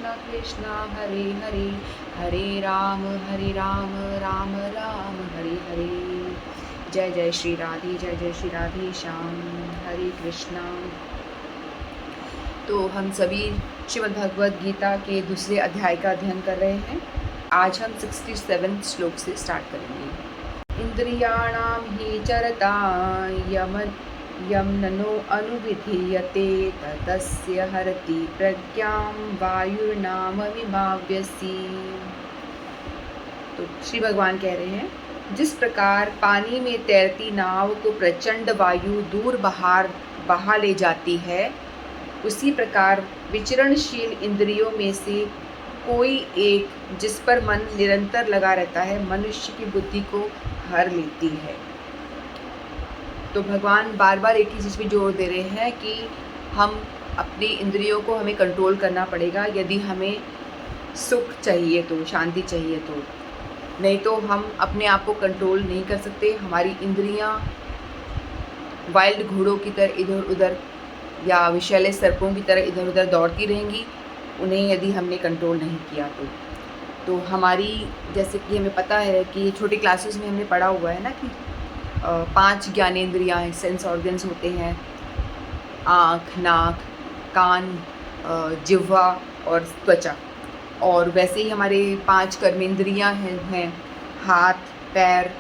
कृष्ण कृष्ण हरे हरे, हरे राम राम राम हरे हरे। जय जय श्री राधे, जय जय श्री राधे श्याम। हरे कृष्णा। तो हम सभी श्रीमद् भगवद गीता के दूसरे अध्याय का अध्ययन कर रहे हैं। आज हम 67 श्लोक से स्टार्ट करेंगे। इंद्रियाणां हि चरता यम ननो अनुविधीयते ततस्य हरति प्रज्ञां वायुर्नामविभाव्यसि। तो श्री भगवान कह रहे हैं, जिस प्रकार पानी में तैरती नाव को प्रचंड वायु दूर बहा ले जाती है, उसी प्रकार विचरणशील इंद्रियों में से कोई एक जिस पर मन निरंतर लगा रहता है, मनुष्य की बुद्धि को हर लेती है। तो भगवान बार बार एक ही चीज़ पे जोर दे रहे हैं कि हम अपनी इंद्रियों को हमें कंट्रोल करना पड़ेगा। यदि हमें सुख चाहिए तो, शांति चाहिए तो, नहीं तो हम अपने आप को कंट्रोल नहीं कर सकते। हमारी इंद्रियां वाइल्ड घोड़ों की तरह इधर उधर या विषैले सर्पों की तरह इधर उधर दौड़ती रहेंगी, उन्हें यदि हमने कंट्रोल नहीं किया तो हमारी, जैसे कि हमें पता है कि छोटी क्लासेस में हमने पढ़ा हुआ है ना कि 5 ज्ञानेंद्रियाँ, सेंस ऑर्गन्स होते हैं, आँख, नाक, कान, जिह्वा और त्वचा। और वैसे ही हमारे 5 कर्मेंद्रियाँ हैं, हाथ, पैर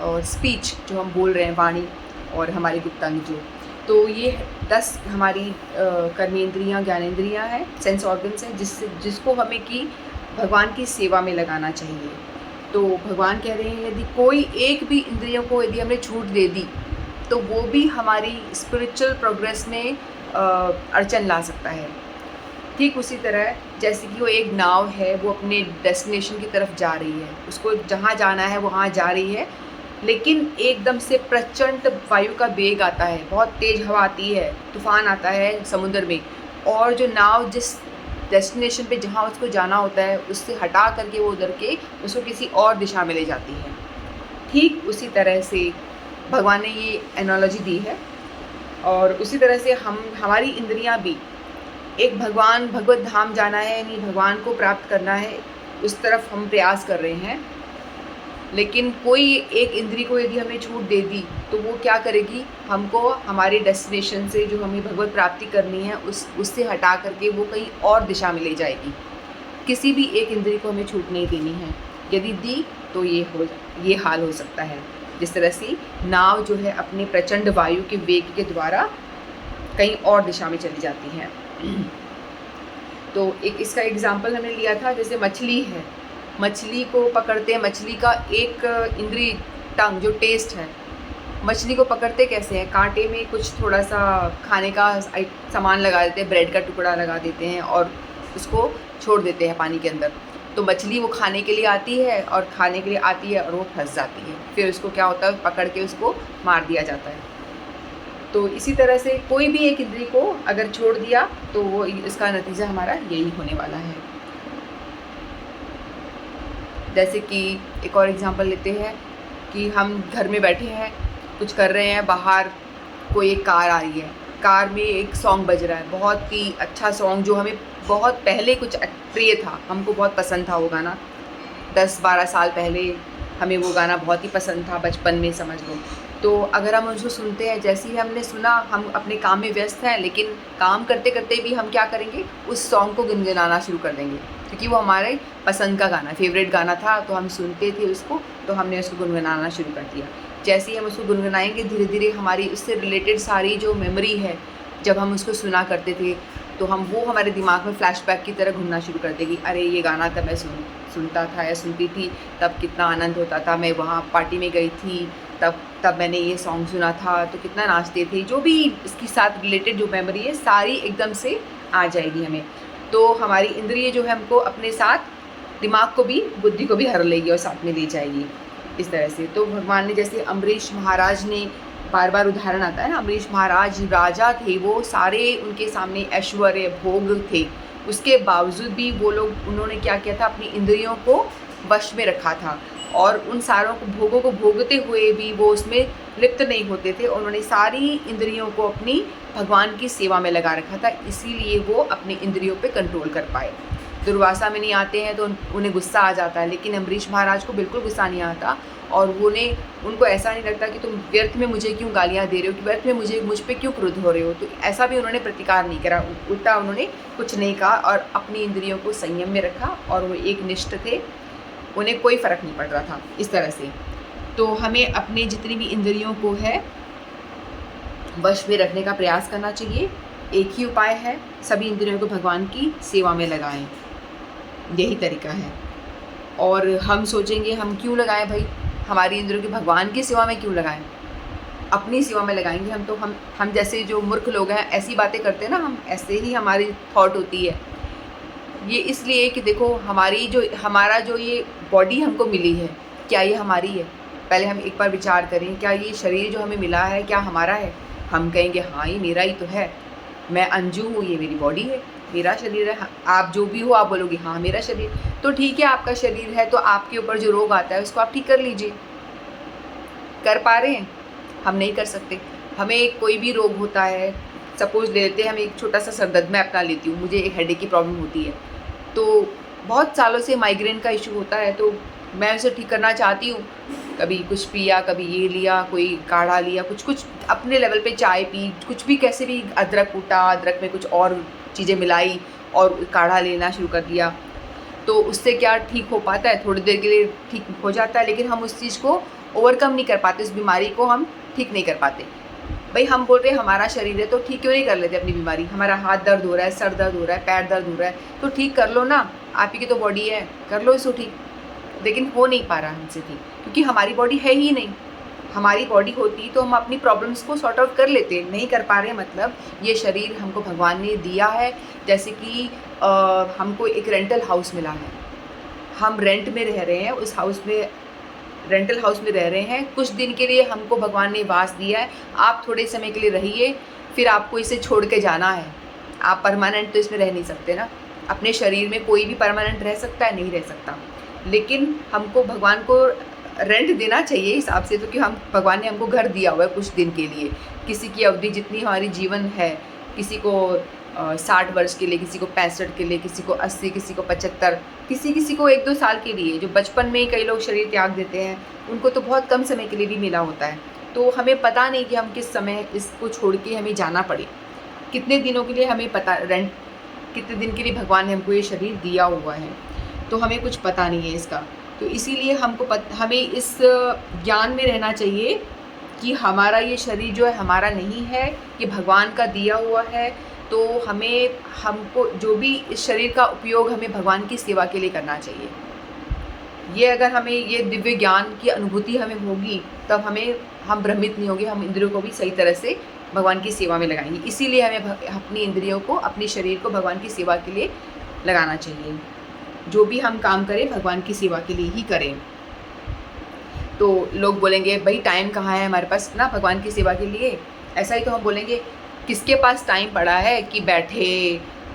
और स्पीच जो हम बोल रहे हैं, वाणी, और हमारे गुप्तांग जो। तो ये 10 हमारी कर्मेंद्रियाँ, ज्ञानेंद्रियाँ हैं, सेंस ऑर्गन्स हैं, जिसको हमें कि भगवान की सेवा में लगाना चाहिए। तो भगवान कह रहे हैं, यदि कोई एक भी इंद्रियों को यदि हमने छूट दे दी तो वो भी हमारी स्पिरिचुअल प्रोग्रेस में अड़चन ला सकता है। ठीक उसी तरह जैसे कि वो एक नाव है, वो अपने डेस्टिनेशन की तरफ जा रही है, उसको जहाँ जाना है वहाँ जा रही है, लेकिन एकदम से प्रचंड वायु का वेग आता है, बहुत तेज़ हवा आती है, तूफान आता है समुद्र में, और जो नाव जिस डेस्टिनेशन पे जहाँ उसको जाना होता है उससे हटा करके वो उधर के उसको किसी और दिशा में ले जाती है। ठीक उसी तरह से भगवान ने ये एनालॉजी दी है। और उसी तरह से हमारी इंद्रियां भी एक भगवत धाम जाना है, यानी भगवान को प्राप्त करना है, उस तरफ हम प्रयास कर रहे हैं। लेकिन कोई एक इंद्री को यदि हमें छूट दे दी तो वो क्या करेगी, हमको हमारे डेस्टिनेशन से जो हमें भगवत प्राप्ति करनी है उससे हटा करके वो कहीं और दिशा में ले जाएगी। किसी भी एक इंद्री को हमें छूट नहीं देनी है। यदि दी तो ये हाल हो सकता है, जिस तरह से नाव जो है अपने प्रचंड वायु के वेग के द्वारा कहीं और दिशा में चली जाती है। तो एक इसका एग्जाम्पल हमने लिया था, जैसे मछली है, मछली को पकड़ते हैं, मछली का एक इंद्री टंग जो टेस्ट है, मछली को पकड़ते कैसे हैं, कांटे में कुछ थोड़ा सा खाने का सामान लगा देते हैं, ब्रेड का टुकड़ा लगा देते हैं और उसको छोड़ देते हैं पानी के अंदर। तो मछली वो खाने के लिए आती है और वो फंस जाती है, फिर उसको क्या होता है, पकड़ के उसको मार दिया जाता है। तो इसी तरह से कोई भी एक इंद्री को अगर छोड़ दिया तो वो इसका नतीजा हमारा यही होने वाला है। जैसे कि एक और एग्जांपल लेते हैं कि हम घर में बैठे हैं, कुछ कर रहे हैं, बाहर कोई एक कार आ रही है, कार में एक सॉन्ग बज रहा है, बहुत ही अच्छा सॉन्ग जो हमें बहुत पहले कुछ प्रिय था, हमको बहुत पसंद था वो गाना, 10-12 साल पहले हमें वो गाना बहुत ही पसंद था, बचपन में समझ लो। तो अगर हम उसको सुनते हैं, जैसे ही हमने सुना, हम अपने काम में व्यस्त हैं, लेकिन काम करते करते भी हम क्या करेंगे, उस सॉन्ग को गुनगुनाना शुरू कर देंगे, क्योंकि वो हमारे पसंद का गाना, फेवरेट गाना था, तो हम सुनते थे उसको, तो हमने उसको गुनगुनाना शुरू कर दिया। जैसे ही हम उसको गुनगुनाएंगे, धीरे धीरे हमारी उससे रिलेटेड सारी जो मेमोरी है, जब हम उसको सुना करते थे, तो वो हमारे दिमाग में फ्लैशबैक की तरह घूमना शुरू कर देगी। अरे ये गाना तब मैं सुनता था या सुनती थी, तब कितना आनंद होता था, मैं वहाँ पार्टी में गई थी, तब मैंने ये सॉन्ग सुना था, तो कितना नाचते थे, जो भी इसके साथ रिलेटेड जो मेमोरी है सारी एकदम से आ जाएगी हमें। तो हमारी इंद्रिय जो है हमको अपने साथ, दिमाग को भी, बुद्धि को भी हर लेगी और साथ में ले जाएगी, इस तरह से। तो भगवान ने, जैसे अम्बरीश महाराज ने, बार बार उदाहरण आता है ना, अम्बरीश महाराज राजा थे, वो सारे उनके सामने ऐश्वर्य भोग थे, उसके बावजूद भी उन्होंने क्या किया था, अपनी इंद्रियों को वश में रखा था, और उन सारों भोगों को भोगते हुए भी वो उसमें लिप्त नहीं होते थे। उन्होंने सारी इंद्रियों को अपनी भगवान की सेवा में लगा रखा था, इसीलिए वो अपनी इंद्रियों पे कंट्रोल कर पाए। दुर्वासा में नहीं आते हैं तो उन्हें गुस्सा आ जाता है, लेकिन अम्बरीश महाराज को बिल्कुल गुस्सा नहीं आता और उनको ऐसा नहीं लगता कि तुम व्यर्थ में मुझे क्यों गालियाँ दे रहे हो, कि व्यर्थ में मुझ पे क्यों क्रुद्ध हो रहे हो। तो ऐसा भी उन्होंने प्रतिकार नहीं करा, उल्टा उन्होंने कुछ नहीं कहा और अपनी इंद्रियों को संयम में रखा और वो एक निष्ठ थे, उन्हें कोई फ़र्क नहीं पड़ रहा था इस तरह से। तो हमें अपने जितनी भी इंद्रियों को है वश में रखने का प्रयास करना चाहिए। एक ही उपाय है, सभी इंद्रियों को भगवान की सेवा में लगाएं, यही तरीका है। और हम सोचेंगे हम क्यों लगाएं भाई, हमारी इंद्रियों की भगवान की सेवा में क्यों लगाएं, अपनी सेवा में लगाएंगे हम। तो हम जैसे जो मूर्ख लोग हैं ऐसी बातें करते हैं ना, हम ऐसे ही हमारी थॉट होती है। ये इसलिए कि देखो हमारा जो ये बॉडी हमको मिली है, क्या ये हमारी है? पहले हम एक बार विचार करें, क्या ये शरीर जो हमें मिला है क्या हमारा है? हम कहेंगे हाँ ये मेरा ही तो है, मैं अंजू हूँ, ये मेरी बॉडी है, मेरा शरीर है। आप जो भी हो आप बोलोगे हाँ मेरा शरीर, तो ठीक है आपका शरीर है, तो आपके ऊपर जो रोग आता है उसको आप ठीक कर लीजिए। कर पा रहे हैं? हम नहीं कर सकते। हमें कोई भी रोग होता है, सपोज ले लेते हैं, हम एक छोटा सा सरदर्द मैं अपना लेती हूँ, मुझे एक हेडेक की प्रॉब्लम होती है, तो बहुत सालों से माइग्रेन का इशू होता है, तो मैं उसे ठीक करना चाहती हूँ। कभी कुछ पिया, कभी ये लिया, कोई काढ़ा लिया, कुछ अपने लेवल पे चाय पी, कुछ भी कैसे भी अदरक कूटा, अदरक में कुछ और चीज़ें मिलाई और काढ़ा लेना शुरू कर दिया। तो उससे क्या ठीक हो पाता है? थोड़ी देर के लिए ठीक हो जाता है, लेकिन हम उस चीज़ को ओवरकम नहीं कर पाते, उस बीमारी को हम ठीक नहीं कर पाते। भाई हम बोल रहे हैं हमारा शरीर है तो ठीक क्यों नहीं कर लेते अपनी बीमारी? हमारा हाथ दर्द हो रहा है, सर दर्द हो रहा है, पैर दर्द हो रहा है, तो ठीक कर लो ना, आप ही की तो बॉडी है, कर लो इसको ठीक। लेकिन हो नहीं पा रहा हमसे ठीक, क्योंकि हमारी बॉडी है ही नहीं। हमारी बॉडी होती तो हम अपनी प्रॉब्लम्स को सॉर्ट आउट कर लेते, नहीं कर पा रहे। मतलब ये शरीर हमको भगवान ने दिया है, जैसे कि हमको एक रेंटल हाउस मिला है, हम रेंट में रह रहे हैं, उस हाउस में रेंटल हाउस में रह रहे हैं, कुछ दिन के लिए हमको भगवान ने वास दिया है। आप थोड़े समय के लिए रहिए, फिर आपको इसे छोड़ के जाना है। आप परमानेंट तो इसमें रह नहीं सकते ना। अपने शरीर में कोई भी परमानेंट रह सकता है? नहीं रह सकता। लेकिन हमको भगवान को रेंट देना चाहिए हिसाब से, तो कि हम भगवान ने हमको घर दिया हुआ है कुछ दिन के लिए। किसी की अवधि जितनी हमारी जीवन है, किसी को 60 वर्ष के लिए, किसी को 65 के लिए, किसी को 80, किसी को 75, किसी को 1-2 साल के लिए। जो बचपन में ही कई लोग शरीर त्याग देते हैं, उनको तो बहुत कम समय के लिए भी मिला होता है। तो हमें पता नहीं कि हम किस समय इसको छोड़ के हमें जाना पड़े, कितने दिनों के लिए हमें पता, रेंट कितने दिन के लिए भगवान ने हमको ये शरीर दिया हुआ है, तो हमें कुछ पता नहीं है इसका। तो इसीलिए हमें इस ज्ञान में रहना चाहिए कि हमारा ये शरीर जो है हमारा नहीं है, ये भगवान का दिया हुआ है। तो हमको जो भी इस शरीर का उपयोग हमें भगवान की सेवा के लिए करना चाहिए। ये अगर हमें ये दिव्य ज्ञान की अनुभूति हमें होगी, तब हम भ्रमित नहीं होंगे, हम इंद्रियों को भी सही तरह से भगवान की सेवा में लगाएंगे। इसीलिए हमें अपनी इंद्रियों को, अपने शरीर को भगवान की सेवा के लिए लगाना चाहिए। जो भी हम काम करें भगवान की सेवा के लिए ही करें। तो लोग बोलेंगे भाई टाइम कहाँ है हमारे पास ना भगवान की सेवा के लिए? ऐसा ही तो हम बोलेंगे, किसके पास टाइम पड़ा है कि बैठे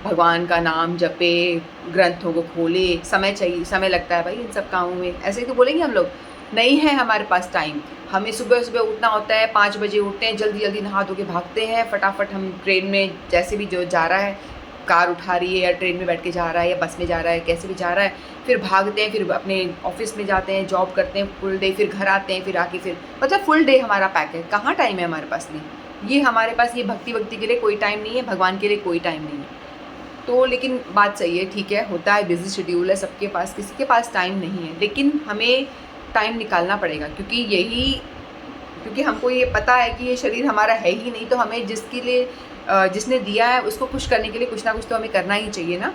भगवान का नाम जपे, ग्रंथों को खोले? समय चाहिए, समय लगता है भाई इन सब कामों में, ऐसे ही तो बोलेंगे हम लोग। नहीं है हमारे पास टाइम। हमें सुबह सुबह उठना होता है, 5 बजे उठते हैं, जल्दी जल्दी नहा धो के भागते हैं, फटाफट हम ट्रेन में, जैसे भी जो जा रहा है, कार उठा रही है या ट्रेन में बैठ के जा रहा है या बस में जा रहा है, कैसे भी जा रहा है, फिर भागते हैं, फिर अपने ऑफिस में जाते हैं, जॉब करते हैं फुल डे, फिर घर आते हैं, फिर आके फिर मतलब फुल डे हमारा पैक है। कहाँ टाइम है हमारे पास? नहीं, ये हमारे पास ये भक्ति के लिए कोई टाइम नहीं है, भगवान के लिए कोई टाइम नहीं है। तो लेकिन बात सही है, ठीक है, होता है, बिजी शेड्यूल है सबके पास, किसी के पास टाइम नहीं है, लेकिन हमें टाइम निकालना पड़ेगा, क्योंकि हमको ये पता है कि ये शरीर हमारा है ही नहीं, तो हमें जिसने दिया है उसको खुश करने के लिए कुछ ना कुछ तो हमें करना ही चाहिए ना,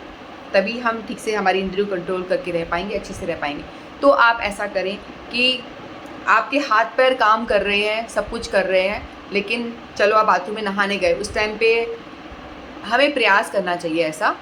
तभी हम ठीक से हमारी इंद्रियों कंट्रोल करके रह पाएंगे, अच्छे से रह पाएंगे। तो आप ऐसा करें कि आपके हाथ पैर काम कर रहे हैं, सब कुछ कर रहे हैं, लेकिन चलो आप बाथरूम में नहाने गए, उस टाइम पे हमें प्रयास करना चाहिए। ऐसा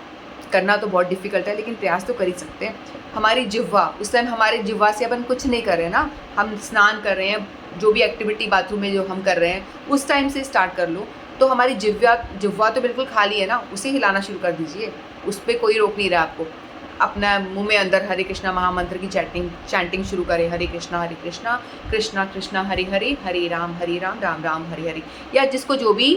करना तो बहुत डिफ़िकल्ट है, लेकिन प्रयास तो कर ही सकते हैं। हमारी जिह्वा, उस टाइम हमारे जिह्वा से अपन कुछ नहीं कर रहे हैं ना, हम स्नान कर रहे हैं, जो भी एक्टिविटी बाथरूम में जो हम कर रहे हैं उस टाइम से स्टार्ट कर लो। तो हमारी जिह्वा तो बिल्कुल खाली है ना, उसे हिलाना शुरू कर दीजिए, उस पर कोई रोक नहीं रहा आपको। अपना मुंह में अंदर हरे कृष्णा महामंत्र की चैंटिंग शुरू करें, हरे कृष्णा कृष्णा कृष्णा हरे हरे, हरे राम राम राम हरे हरे, या जिसको जो भी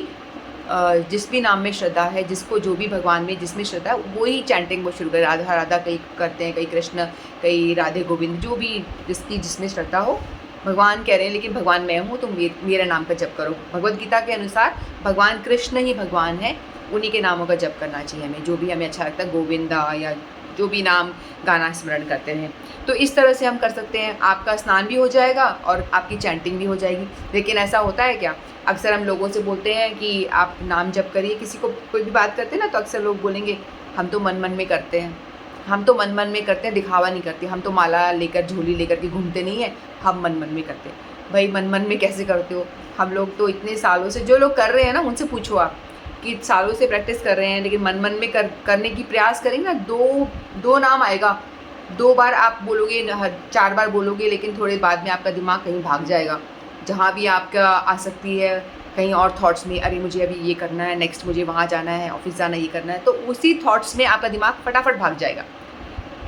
जिस भी नाम में श्रद्धा है, जिसको जो भी भगवान में जिसमें श्रद्धा है वो ही चैंटिंग वो शुरू करें। राधा राधा कई करते हैं, कई कृष्ण, कई राधे गोविंद, जो भी जिसकी जिसमें श्रद्धा हो। भगवान कह रहे हैं लेकिन भगवान मैं हूँ, तो मेरे नाम का जप करो। भगवद गीता के अनुसार भगवान कृष्ण ही भगवान है, उन्हीं के नामों का जप करना चाहिए हमें, जो भी हमें अच्छा लगता है, गोविंदा या जो भी नाम गाना स्मरण करते हैं। तो इस तरह से हम कर सकते हैं, आपका स्नान भी हो जाएगा और आपकी चैंटिंग भी हो जाएगी। लेकिन ऐसा होता है क्या, अक्सर हम लोगों से बोलते हैं कि आप नाम जप करिए, किसी को कोई भी बात करते हैं ना तो अक्सर लोग बोलेंगे हम तो मन मन में करते हैं, हम तो मन मन में करते हैं, दिखावा नहीं करते, हम तो माला लेकर झोली लेकर के घूमते नहीं हैं, हम मन मन में करते हैं। भाई मन मन में कैसे करते हो, हम लोग तो इतने सालों से, जो लोग कर रहे हैं ना उनसे पूछो आप कि सालों से प्रैक्टिस कर रहे हैं, लेकिन मन मन में करने की प्रयास करेंगे ना, दो नाम आएगा, 2 बार आप बोलोगे, 4 बार बोलोगे, लेकिन थोड़े बाद में आपका दिमाग कहीं भाग जाएगा, जहाँ भी आपका आसक्ति है कहीं और थॉट्स में, अरे मुझे अभी ये करना है, नेक्स्ट मुझे वहाँ जाना है, ऑफिस जाना, ये करना है, तो उसी थॉट्स में आपका दिमाग फटाफट भाग जाएगा।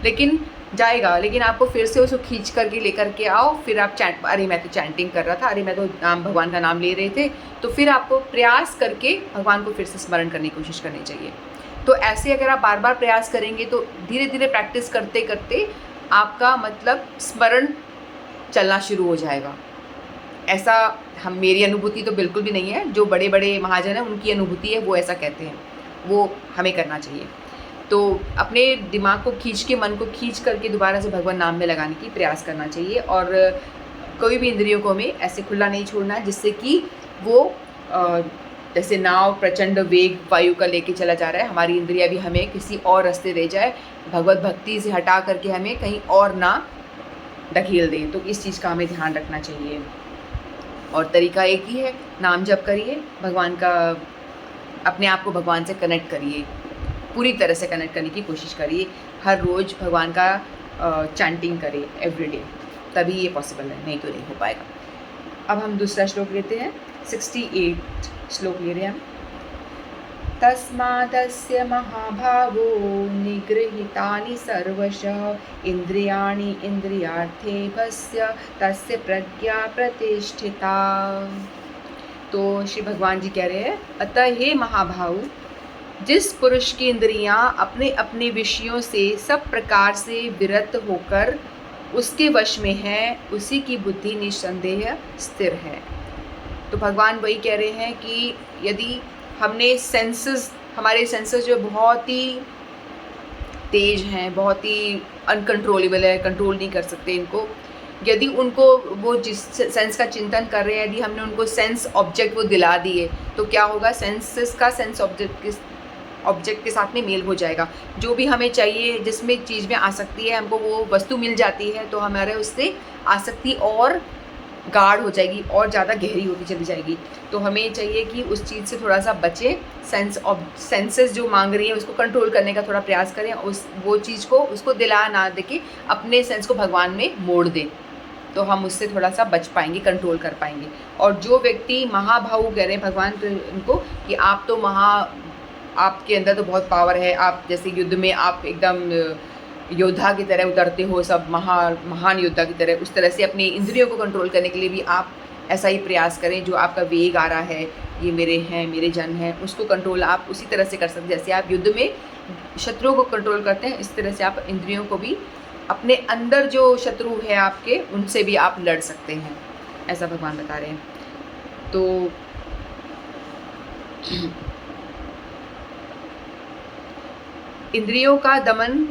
लेकिन आपको फिर से उसको खींच करके लेकर के आओ, फिर आप अरे मैं तो चैंटिंग कर रहा था, अरे मैं तो भगवान का नाम ले रहे थे, तो फिर आपको प्रयास करके भगवान को फिर से स्मरण करने की कोशिश करनी चाहिए। तो ऐसे अगर आप बार बार प्रयास करेंगे तो धीरे धीरे प्रैक्टिस करते करते आपका मतलब स्मरण चलना शुरू हो जाएगा। ऐसा मेरी अनुभूति तो बिल्कुल भी नहीं है, जो बड़े बड़े महाजन हैं उनकी अनुभूति है, वो ऐसा कहते हैं, वो हमें करना चाहिए। तो अपने दिमाग को खींच के, मन को खींच करके दोबारा से भगवान नाम में लगाने की प्रयास करना चाहिए, और कोई भी इंद्रियों को हमें ऐसे खुला नहीं छोड़ना है जिससे कि वो जैसे नाव प्रचंड वेग वायु का लेके चला जा रहा है, हमारी इंद्रियां भी हमें किसी और रास्ते ले जाए, भगवत भक्ति से हटा करके हमें कहीं और ना ढकेल दें। तो इस चीज़ का हमें ध्यान रखना चाहिए। और तरीका एक ही है, नाम जप करिए, भगवान का, अपने आप को भगवान से कनेक्ट करिए, पूरी तरह से कनेक्ट करने की कोशिश करिए, हर रोज़ भगवान का चैंटिंग करें एवरीडे, तभी ये पॉसिबल है, नहीं तो नहीं हो पाएगा। अब हम दूसरा श्लोक लेते हैं, 68 श्लोक ले रहे हैं हम। तस्मादस्य महाभावो निगृहीतानि सर्वशः इंद्रियाणि इंद्रियार्थेभ्यस्य तस्य प्रज्ञा प्रतिष्ठिता। तो श्री भगवान जी कह रहे हैं, अतः हे महाभाव, जिस पुरुष की इंद्रियां अपने अपने विषयों से सब प्रकार से विरत होकर उसके वश में है, उसी की बुद्धि निस्संदेह स्थिर है। तो भगवान वही कह रहे हैं कि यदि हमने हमारे सेंसेस जो बहुत ही तेज हैं, बहुत ही अनकंट्रोलेबल है, कंट्रोल नहीं कर सकते इनको, यदि उनको वो जिस सेंस का चिंतन कर रहे हैं, यदि हमने उनको सेंस ऑब्जेक्ट वो दिला दिए, तो क्या होगा, सेंसेस का सेंस ऑब्जेक्ट के साथ में मेल हो जाएगा। जो भी हमें चाहिए, जिसमें चीज़ में आसक्ति है, हमको वो वस्तु मिल जाती है, तो हमारे उससे आसक्ति और गाढ़ हो जाएगी और ज़्यादा गहरी होती चली जाएगी। तो हमें चाहिए कि उस चीज़ से थोड़ा सा बचें, सेंसेस जो मांग रही है उसको कंट्रोल करने का थोड़ा प्रयास करें, वो चीज़ को उसको दिला ना दे के अपने सेंस को भगवान में मोड़ दें, तो हम उससे थोड़ा सा बच पाएंगे, कंट्रोल कर पाएंगे। और जो व्यक्ति महाभाव कह रहे हैं भगवान उनको कि आप तो आपके अंदर तो बहुत पावर है, आप जैसे युद्ध में आप एकदम योद्धा की तरह उतरते हो, सब महान योद्धा की तरह, उस तरह से अपनी इंद्रियों को कंट्रोल करने के लिए भी आप ऐसा ही प्रयास करें। जो आपका वेग आ रहा है, ये मेरे जन हैं, उसको कंट्रोल आप उसी तरह से कर सकते हैं जैसे आप युद्ध में शत्रुओं को कंट्रोल करते हैं, इस तरह से आप इंद्रियों को भी, अपने अंदर जो शत्रु है आपके, उनसे भी आप लड़ सकते हैं, ऐसा भगवान बता रहे हैं। तो इंद्रियों का दमन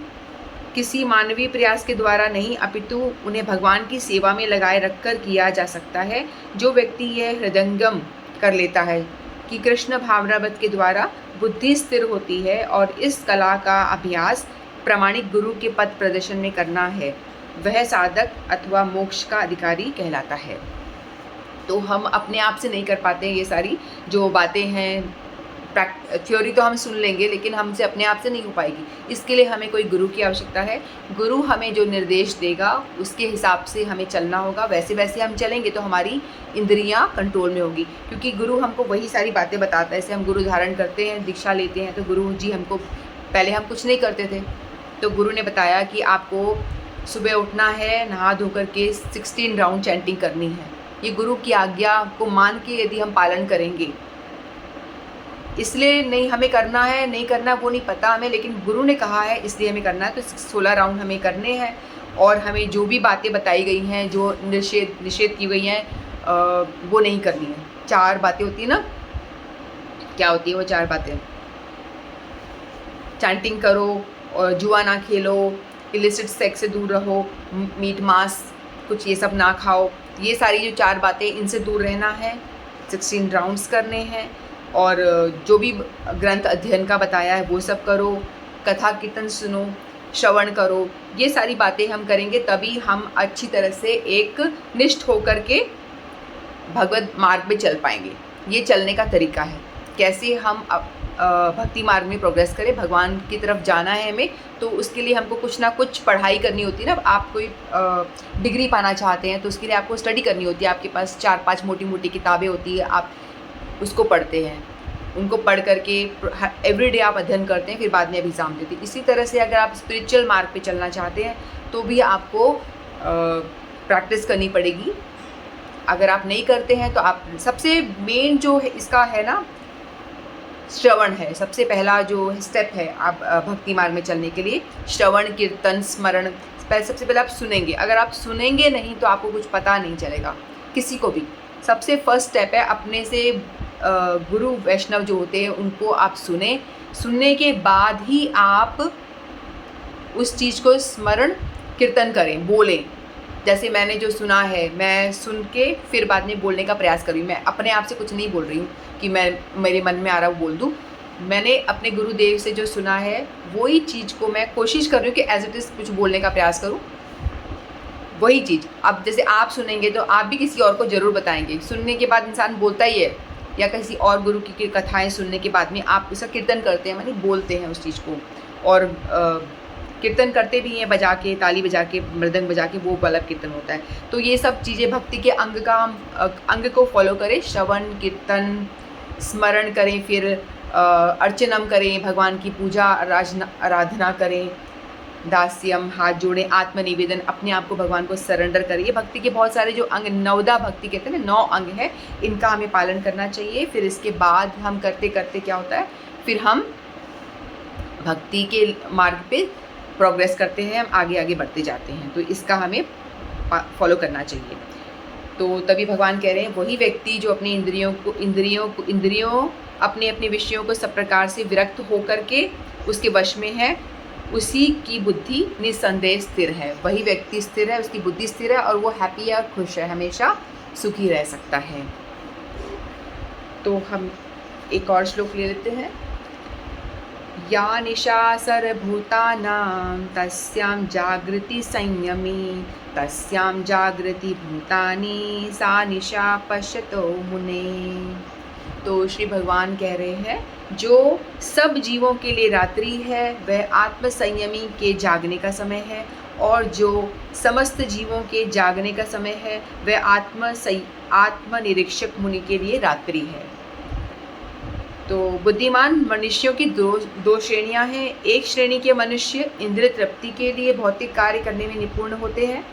किसी मानवीय प्रयास के द्वारा नहीं, अपितु उन्हें भगवान की सेवा में लगाए रखकर किया जा सकता है। जो व्यक्ति यह हृदयंगम कर लेता है कि कृष्ण भावनावत के द्वारा बुद्धि स्थिर होती है और इस कला का अभ्यास प्रामाणिक गुरु के पद प्रदर्शन में करना है, वह साधक अथवा मोक्ष का अधिकारी कहलाता है। तो हम अपने आप से नहीं कर पाते हैं ये सारी जो बातें हैं, थ्योरी तो हम सुन लेंगे, लेकिन हमसे अपने आप से नहीं हो पाएगी। इसके लिए हमें कोई गुरु की आवश्यकता है। गुरु हमें जो निर्देश देगा उसके हिसाब से हमें चलना होगा, वैसे वैसे हम चलेंगे तो हमारी इंद्रियां कंट्रोल में होगी, क्योंकि गुरु हमको वही सारी बातें बताता है। जैसे हम गुरु धारण करते हैं, दीक्षा लेते हैं, तो गुरु जी हमको, पहले हम कुछ नहीं करते थे, तो गुरु ने बताया कि आपको सुबह उठना है, नहा धो करके 16 राउंड चैंटिंग करनी है। ये गुरु की आज्ञा को मान के यदि हम पालन करेंगे इसलिए नहीं हमें करना है, नहीं करना वो नहीं पता हमें, लेकिन गुरु ने कहा है इसलिए हमें करना है। तो 16 राउंड हमें करने हैं और हमें जो भी बातें बताई गई हैं, जो निषेध की गई हैं, वो नहीं करनी है। 4 बातें होती है ना, क्या होती है वो 4 बातें? चैंटिंग करो, और जुआ ना खेलो, इलिसिट सेक्स से दूर रहो, मीट मांस कुछ ये सब ना खाओ। ये सारी जो 4 बातें, इनसे दूर रहना है। 16 राउंड्स करने हैं और जो भी ग्रंथ अध्ययन का बताया है वो सब करो, कथा कीर्तन सुनो, श्रवण करो। ये सारी बातें हम करेंगे तभी हम अच्छी तरह से एक निष्ठ होकर के भगवत मार्ग में चल पाएंगे। ये चलने का तरीका है, कैसे हम भक्ति मार्ग में प्रोग्रेस करें, भगवान की तरफ जाना है हमें, तो उसके लिए हमको कुछ ना कुछ पढ़ाई करनी होती है ना। आप कोई डिग्री पाना चाहते हैं तो उसके लिए आपको स्टडी करनी होती है। आपके पास 4-5 मोटी मोटी किताबें होती है, आप उसको पढ़ते हैं, उनको पढ़ करके एवरीडे आप अध्ययन करते हैं, फिर बाद में एग्ज़ाम देते हैं। इसी तरह से अगर आप स्पिरिचुअल मार्ग पे चलना चाहते हैं तो भी आपको प्रैक्टिस करनी पड़ेगी। अगर आप नहीं करते हैं तो आप, सबसे मेन जो है इसका है ना, श्रवण है। सबसे पहला जो स्टेप है आप भक्ति मार्ग में चलने के लिए, श्रवण कीर्तन स्मरण। सबसे पहले आप सुनेंगे। अगर आप सुनेंगे नहीं तो आपको कुछ पता नहीं चलेगा किसी को भी। सबसे फर्स्ट स्टेप है अपने से गुरु वैष्णव जो होते हैं उनको आप सुने, सुनने के बाद ही आप उस चीज़ को स्मरण कीर्तन करें, बोलें। जैसे मैंने जो सुना है, मैं सुन के फिर बाद में बोलने का प्रयास करूँ। मैं अपने आप से कुछ नहीं बोल रही हूँ कि मैं मेरे मन में आ रहा वो बोल दूँ। मैंने अपने गुरुदेव से जो सुना है वही चीज़ को मैं कोशिश कर रही हूँ कि एज इट इज़ कुछ बोलने का प्रयास करूँ, वही चीज़। अब जैसे आप सुनेंगे तो आप भी किसी और को ज़रूर बताएंगे। सुनने के बाद इंसान बोलता ही है, या किसी और गुरु की कथाएँ सुनने के बाद में आप उसका कीर्तन करते हैं, मानी बोलते हैं उस चीज़ को। और कीर्तन करते भी हैं, बजा के, ताली बजा के, मृदंग बजा के, वो वाला कीर्तन होता है। तो ये सब चीज़ें भक्ति के अंग को फॉलो करें। श्रवण कीर्तन स्मरण करें, फिर अर्चनम करें, भगवान की पूजा आराधना करें, दास्यम हाथ जोड़ें, आत्मनिवेदन, अपने आप को भगवान को सरेंडर करें। ये भक्ति के बहुत सारे जो अंग, नवदा भक्ति कहते हैं ना, 9 अंग है, इनका हमें पालन करना चाहिए। फिर इसके बाद हम करते करते क्या होता है, फिर हम भक्ति के मार्ग पे प्रोग्रेस करते हैं, हम आगे आगे बढ़ते जाते हैं। तो इसका हमें फॉलो करना चाहिए। तो तभी भगवान कह रहे हैं, वही व्यक्ति जो अपनी इंद्रियों अपने अपने विषयों को सब प्रकार से विरक्त होकर के उसके वश में है, उसी की बुद्धि निस्संदेह स्थिर है। वही व्यक्ति स्थिर है, उसकी बुद्धि स्थिर है और वो हैप्पी है, खुश है, हमेशा सुखी रह सकता है। तो हम एक और श्लोक ले लेते हैं। या निशा सर्वभूतानां तस्यां जागृति संयमी, तस्यां जागृति भूतानि सा निशा पश्यतो मुने। तो श्री भगवान कह रहे हैं, जो सब जीवों के लिए रात्रि है वह आत्म संयमी के जागने का समय है, और जो समस्त जीवों के जागने का समय है वह आत्मनिरीक्षक मुनि के लिए रात्रि है। तो बुद्धिमान मनुष्यों की दो श्रेणियां हैं। एक श्रेणी के मनुष्य इंद्रिय तृप्ति के लिए भौतिक कार्य करने में निपुण होते हैं,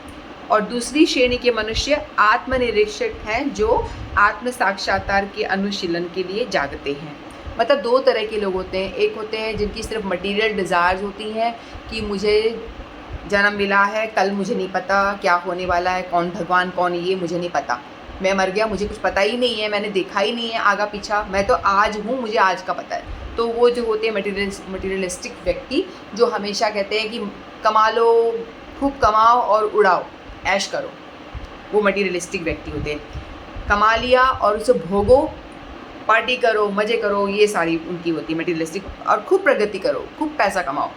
और दूसरी श्रेणी के मनुष्य आत्मनिरीक्षक हैं जो आत्म साक्षात्कार के अनुशीलन के लिए जागते हैं। मतलब 2 तरह के लोग होते हैं। एक होते हैं जिनकी सिर्फ मटेरियल डिज़ायर्स होती हैं कि मुझे जन्म मिला है, कल मुझे नहीं पता क्या होने वाला है, कौन भगवान कौन ये मुझे नहीं पता, मैं मर गया मुझे कुछ पता ही नहीं है, मैंने देखा ही नहीं है आगा पीछा, मैं तो आज हूँ, मुझे आज का पता है। तो वो जो होते हैं मटेरियलिस्टिक व्यक्ति, जो हमेशा कहते हैं कि कमा लो, खूब कमाओ और उड़ाओ, ऐश करो, वो मटेरियलिस्टिक व्यक्ति होते हैं। कमा लिया और उसे भोगो, पार्टी करो, मज़े करो, ये सारी उनकी होती है मटेरियलिस्टिक, और खूब प्रगति करो, खूब पैसा कमाओ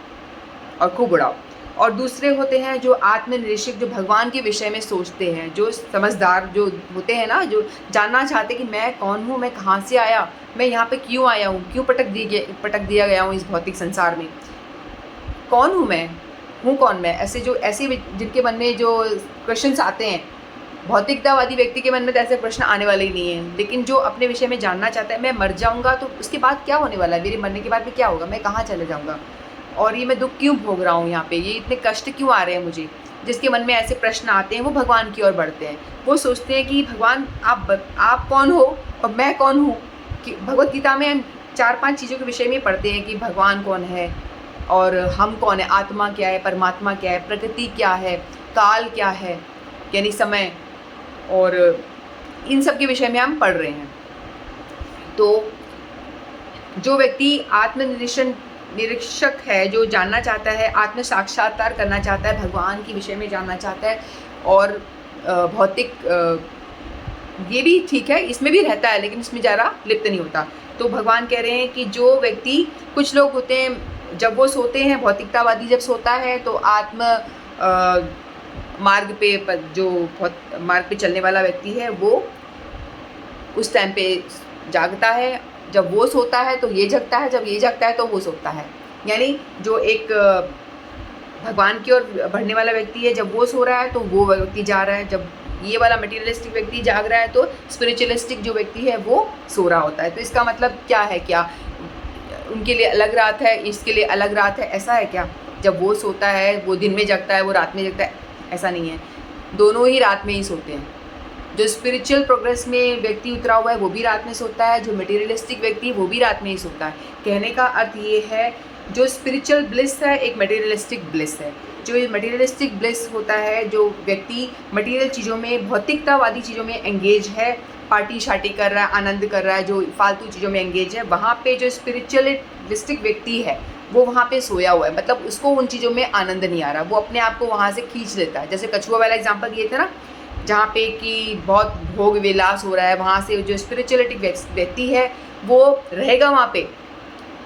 और खूब उड़ाओ। और दूसरे होते हैं जो आत्मनिरीक्षक, जो भगवान के विषय में सोचते हैं, जो समझदार जो होते हैं ना, जो जानना चाहते कि मैं कौन हूँ, मैं कहाँ से आया, मैं यहाँ पे क्यों आया हूँ, क्यों पटक दिया गया हूँ इस भौतिक संसार में, कौन हूँ मैं, हूँ कौन मैं। ऐसे जिनके मन में जो क्वेश्चंस आते हैं, भौतिकतावादी व्यक्ति के मन में तो ऐसे प्रश्न आने वाले ही नहीं हैं। लेकिन जो अपने विषय में जानना चाहता है, मैं मर जाऊँगा तो उसके बाद क्या होने वाला है, मेरे मरने के बाद में क्या होगा, मैं कहाँ चले जाऊँगा, और ये मैं दुख क्यों भोग रहा हूँ यहाँ पे, ये इतने कष्ट क्यों आ रहे हैं मुझे। जिसके मन में ऐसे प्रश्न आते हैं वो भगवान की ओर बढ़ते हैं। वो सोचते हैं कि भगवान आप कौन हो और मैं कौन हूँ। कि भगवत गीता में 4-5 चीज़ों के विषय में पढ़ते हैं कि भगवान कौन है और हम कौन है, आत्मा क्या है, परमात्मा क्या है, प्रकृति क्या है, काल क्या है, यानी समय, और इन सब के विषय में हम पढ़ रहे हैं। तो जो व्यक्ति निरीक्षक है, जो जानना चाहता है, आत्म साक्षात्कार करना चाहता है, भगवान के विषय में जानना चाहता है, और भौतिक ये भी ठीक है, इसमें भी रहता है, लेकिन इसमें ज़्यादा लिप्त नहीं होता। तो भगवान कह रहे हैं कि जो व्यक्ति, कुछ लोग होते हैं जब वो सोते हैं, भौतिकतावादी जब सोता है तो आत्म मार्ग पे जो मार्ग पे चलने वाला व्यक्ति है वो उस टाइम पे जागता है। जब वो सोता है तो ये जगता है, जब ये जगता है तो वो सोता है। यानी जो एक भगवान की ओर बढ़ने वाला व्यक्ति है, जब वो सो रहा है तो वो व्यक्ति जा रहा है, जब ये वाला मटेरियलिस्टिक व्यक्ति जाग रहा है तो स्पिरिचुअलिस्टिक जो व्यक्ति है वो सो रहा होता है। तो इसका मतलब क्या है? क्या उनके लिए अलग रात है, इसके लिए अलग रात है, ऐसा है क्या? जब वो सोता है वो दिन में जगता है, वो रात में जगता है, ऐसा नहीं है। दोनों ही रात में ही सोते हैं। जो स्पिरिचुअल प्रोग्रेस में व्यक्ति उतरा हुआ है वो भी रात में सोता है, जो मटेरियलिस्टिक व्यक्ति है वो भी रात में ही सोता है। कहने का अर्थ ये है, जो स्पिरिचुअल ब्लिस है एक मटेरियलिस्टिक ब्लिस है। जो ये मटेरियलिस्टिक ब्लिस होता है, जो व्यक्ति मटेरियल चीज़ों में, भौतिकतावादी चीज़ों में एंगेज है, पार्टी शार्टी कर रहा है, आनंद कर रहा है, जो फालतू चीज़ों में एंगेज है, वहाँ पे जो स्पिरिचुअलिस्टिक व्यक्ति है वो वहाँ पे सोया हुआ है। मतलब उसको उन चीज़ों में आनंद नहीं आ रहा, वो अपने आप को वहाँ से खींच लेता है। जैसे कछुआ वाला एग्जाम्पल दिए थे ना, जहाँ पे कि बहुत भोग विलास हो रहा है, वहाँ से जो स्पिरिचुअलिटी व्यक्ति है वो रहेगा वहाँ पे,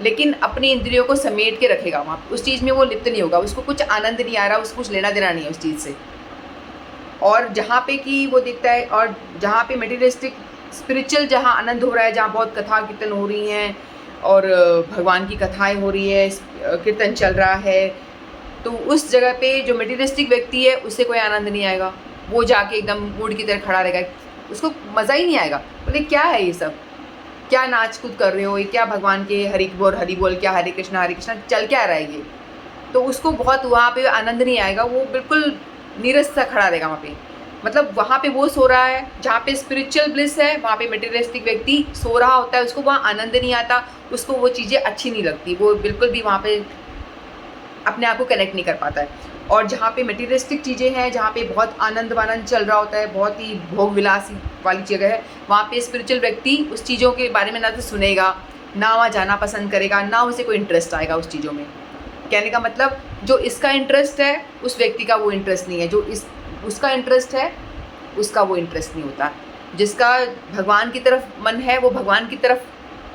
लेकिन अपनी इंद्रियों को समेट के रखेगा वहाँ, उस चीज़ में वो लिप्त नहीं होगा, उसको कुछ आनंद नहीं आ रहा, उसको कुछ लेना देना नहीं है उस चीज़ से। और जहाँ पे कि वो दिखता है, और जहाँ पे मटेरियलिस्टिक स्पिरिचुअल जहाँ आनंद हो रहा है, जहाँ बहुत कथा कीर्तन हो रही हैं और भगवान की कथाएँ हो रही है, कीर्तन चल रहा है, तो उस जगह पे जो मटेरियलिस्टिक व्यक्ति है उससे कोई आनंद नहीं आएगा। वो जाके एकदम मूड की तरह खड़ा रहेगा, उसको मज़ा ही नहीं आएगा। बोले क्या है ये सब, क्या नाच कूद कर रहे हो, ये क्या भगवान के हरि बोल, क्या हरे कृष्णा चल क्या रहा है ये। तो उसको बहुत वहाँ पे आनंद नहीं आएगा, वो बिल्कुल नीरस सा खड़ा रहेगा वहाँ पे। मतलब वहाँ पे वो सो रहा है, जहाँ पे स्पिरिचुअल ब्लिस है वहाँ पे मटेरियलिस्टिक व्यक्ति सो रहा होता है, उसको वहाँ आनंद नहीं आता, उसको वो चीज़ें अच्छी नहीं लगती, वो बिल्कुल भी वहाँ पे अपने आप को कनेक्ट नहीं कर पाता है। और जहाँ पे मटेरियलिस्टिक चीज़ें हैं, जहाँ पे बहुत आनंद वानंद चल रहा होता है, बहुत ही भोग विलास वाली जगह है, वहाँ पे स्पिरिचुअल व्यक्ति उस चीज़ों के बारे में ना तो सुनेगा, ना वहाँ जाना पसंद करेगा, ना उसे कोई इंटरेस्ट आएगा उस चीज़ों में। कहने का मतलब, जो इसका इंटरेस्ट है उस व्यक्ति का वो इंटरेस्ट नहीं है, जो उसका इंटरेस्ट है उसका वो इंटरेस्ट नहीं होता। जिसका भगवान की तरफ मन है वो भगवान की तरफ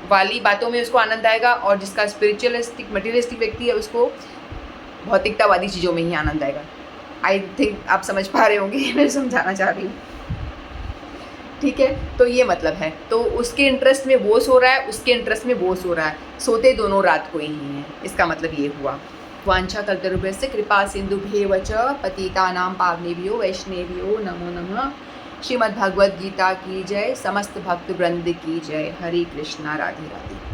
वाली बातों में उसको आनंद आएगा, और जिसका स्पिरिचुअलिस्टिक मटेरियलिस्टिक व्यक्ति है उसको भौतिकतावादी चीज़ों में ही आनंद आएगा। आई थिंक आप समझ पा रहे होंगे मैं समझाना चाह रही हूँ, ठीक है। तो ये मतलब है, तो उसके इंटरेस्ट में वो सो रहा है, उसके इंटरेस्ट में वो सो रहा है, सोते दोनों रात को ही हैं, इसका मतलब ये हुआ। वांछा कल्पतरुभ्यश्च कृपा सिंधुभ्येव च पतितानां पावनेभ्यो वैष्णवेभ्यो नमो नमः। श्रीमद् भगवद गीता की जय, समस्त भक्त वृंद की जय। हरे कृष्णा, राधे राधे।